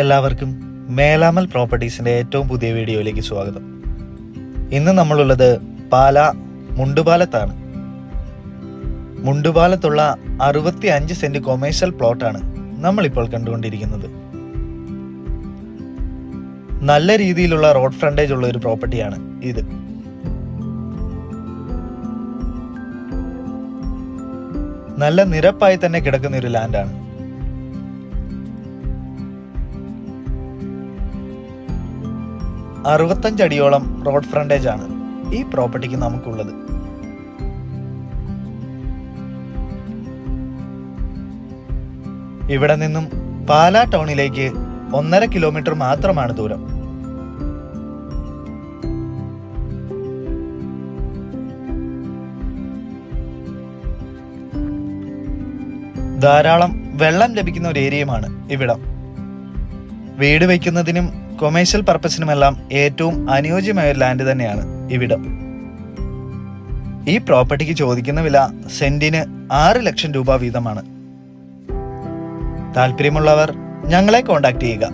എല്ലാവർക്കും മേലാമൽ പ്രോപ്പർട്ടീസിൻ്റെ ഏറ്റവും പുതിയ വീഡിയോയിലേക്ക് സ്വാഗതം. ഇന്ന് നമ്മളുള്ളത് പാലാ മുണ്ടുപാലത്താണ്. മുണ്ടുപാലത്തുള്ള 65 സെന്റ് കൊമേഴ്ഷ്യൽ പ്ലോട്ടാണ് നമ്മളിപ്പോൾ കണ്ടുകൊണ്ടിരിക്കുന്നത്. നല്ല രീതിയിലുള്ള റോഡ് ഫ്രണ്ടേജ് ഉള്ള ഒരു പ്രോപ്പർട്ടിയാണ് ഇത്. നല്ല നിരപ്പായി തന്നെ കിടക്കുന്ന ഒരു ലാൻഡാണ്. അടിയോളം റോഡ് ഫ്രണ്ടേജ് ആണ് ഈ പ്രോപ്പർട്ടിക്ക് നമുക്കുള്ളത്. ഇവിടെ നിന്നും പാലാ ടൗണിലേക്ക് 1.5 കിലോമീറ്റർ മാത്രമാണ് ദൂരം. ധാരാളം വെള്ളം ലഭിക്കുന്ന ഒരു ഏരിയയുമാണ് ഇവിടം. വീട് വയ്ക്കുന്നതിനും കൊമേഴ്ഷ്യൽ പർപ്പസിനുമെല്ലാം ഏറ്റവും അനുയോജ്യമായ ഒരു ലാൻഡ് തന്നെയാണ് ഇവിടം. ഈ പ്രോപ്പർട്ടിക്ക് ചോദിക്കുന്ന വില സെന്റിന് 6 ലക്ഷം രൂപ വീതമാണ്. താല്പര്യമുള്ളവർ ഞങ്ങളെ കോൺടാക്ട് ചെയ്യുക.